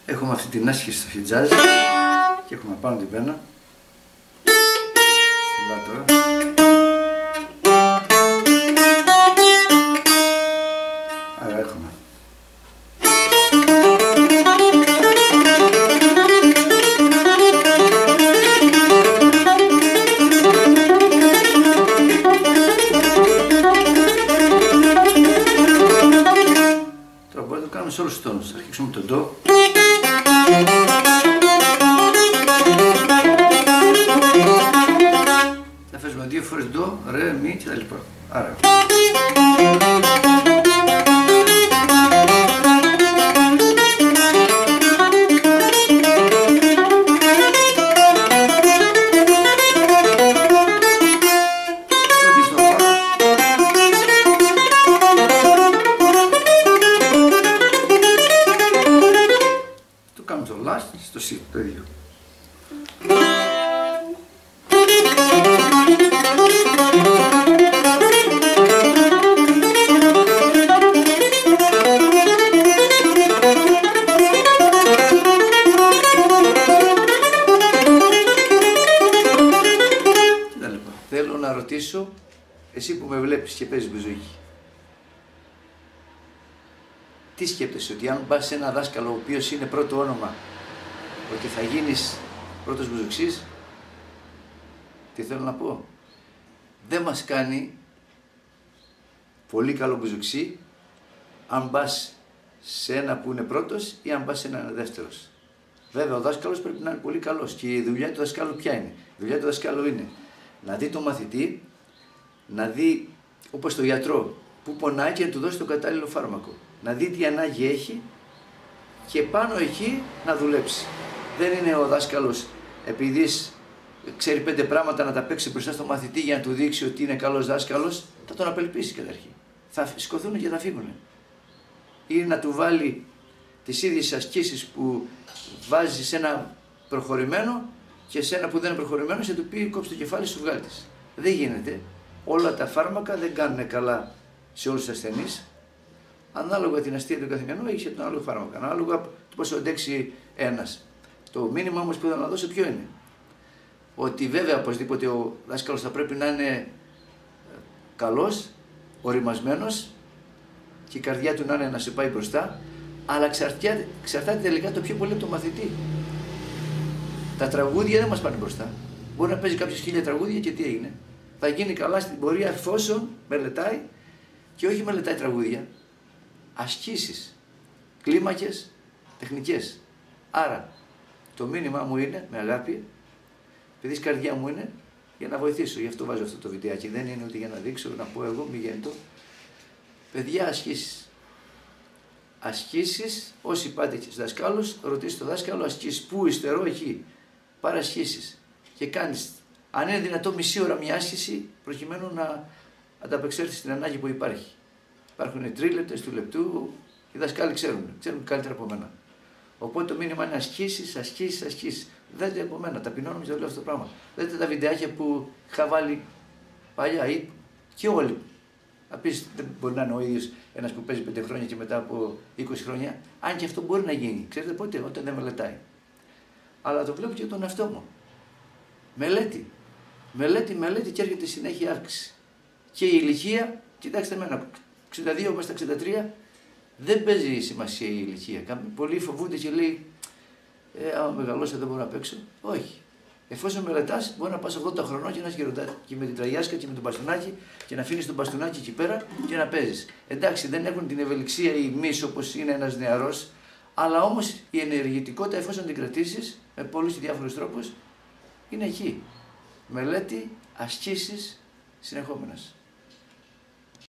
Έχουμε αυτή την άσκηση στο χιτζάζ και έχουμε πάνω την πένα. Στυλά τώρα. Άρα έχουμε. Τώρα μπορούμε να το κάνουμε σε όλους τους τόνους. Θα αρχίσουμε με τον ντο. Θα φέρουμε 2 φορές ντο, ρε, μη και τα λοιπά. Άρα. Το κάνουμε στο λάστ, στο σι, το ίδιο. Θέλω να ρωτήσω, εσύ που με βλέπεις και παίζεις μπουζούκι, τι σκέπτεσαι, ότι αν πας σε ένα δάσκαλο ο οποίος είναι πρώτο όνομα, ότι θα γίνεις πρώτος μπουζουξής? Τι θέλω να πω, δεν μας κάνει πολύ καλό μπουζουξί αν πας σε ένα που είναι πρώτος ή αν πας σε ένα δεύτερος. Βέβαια ο δάσκαλος πρέπει να είναι πολύ καλός και η δουλειά του δασκάλου ποια είναι? Η δουλειά του δασκάλου είναι να δει τον μαθητή, να δει όπως το γιατρό που πονάει και να του δώσει το κατάλληλο φάρμακο. Να δει τι ανάγκη έχει και πάνω εκεί να δουλέψει. Δεν είναι ο δάσκαλος επειδή ξέρει 5 πράγματα να τα παίξει μπροστά στο μαθητή για να του δείξει ότι είναι καλός δάσκαλος, θα τον απελπίσει καταρχήν. Θα σηκωθούν και θα φύγουν. Ή να του βάλει τις ίδιες ασκήσεις που βάζει σε ένα προχωρημένο και σε ένα που δεν είναι προχωρημένο σε του πει κόψει το κεφάλι σου, βγάλει τις. Δεν γίνεται. Όλα τα φάρμακα δεν κάνουν καλά σε όλους τους ασθενείς. Ανάλογα την αστεία του καθημερινού έχει και τον άλλο φάρμακα. Ανάλογα το πόσο αντέξει ένας. Το μήνυμα όμως που θέλω να δώσω ποιο είναι? Ότι βέβαια οπωσδήποτε ο δάσκαλος θα πρέπει να είναι καλός, οριμασμένος και η καρδιά του να είναι να σε πάει μπροστά, αλλά εξαρτάται τελικά το πιο πολύ από το μαθητή. Τα τραγούδια δεν μας πάνε μπροστά. Μπορεί να παίζει κάποιος 1000 τραγούδια και τι έγινε? Θα γίνει καλά στην πορεία εφόσον μελετάει και όχι μελετάει τραγούδια. Ασκήσεις, κλίμακες, τεχνικές. Άρα το μήνυμά μου είναι με αγάπη, επειδή η καρδιά μου είναι για να βοηθήσω. Γι' αυτό βάζω αυτό το βιντεάκι. Δεν είναι ούτε για να δείξω, να πω εγώ, μη γέννητο. Παιδιά, ασκήσεις. Ασκήσεις, όσοι πάτε και στους δασκάλους, ρωτήστε το δάσκαλο ασκήσεις. Πού υστερώ? Εκεί. Πάρε ασκήσεις και κάνεις, αν είναι δυνατό, μισή ώρα μια άσκηση προκειμένου να ανταπεξέλθεις στην ανάγκη που υπάρχει. Υπάρχουν τρίλεπτες του λεπτού, οι δασκάλοι ξέρουν καλύτερα από μένα. Οπότε το μήνυμα είναι ασκήσεις, ασκήσεις, ασκήσεις. Δείτε από μένα, ταπεινώνομαι και το λέω αυτό το πράγμα. Δείτε τα βιντεάκια που είχα βάλει παλιά ή και όλοι. Να πεις, δεν μπορεί να είναι ο ίδιος ένας που παίζει 5 χρόνια και μετά από 20 χρόνια, αν και αυτό μπορεί να γίνει. Ξέρετε πότε? Όταν δεν μελετάει. Αλλά το βλέπω και τον εαυτό μου. Μελέτη. Μελέτη και έρχεται συνέχεια αύξηση. Και η ηλικία, κοιτάξτε εμένα, 62 μέσα στα 63, δεν παίζει σημασία η ηλικία. Πολλοί φοβούνται και λέει, άμα μεγαλώσω δεν μπορώ να παίξω. Όχι. Εφόσον μελετάς, μπορεί να πας 80 χρονών και να είσαι γεροντάς και με την τραγιάσκα και με τον μπαστούνάκι και να αφήνεις τον μπαστούνάκι εκεί πέρα και να παίζεις. Εντάξει, δεν έχουν την ευελιξία οι μυς όπως είναι ένας νεαρός, αλλά όμως η ενεργητικότητα, εφόσον την κρατήσεις με πολλούς και διάφορους τρόπους, είναι εκεί. Μελέτη, ασκήσεις συνεχόμενες.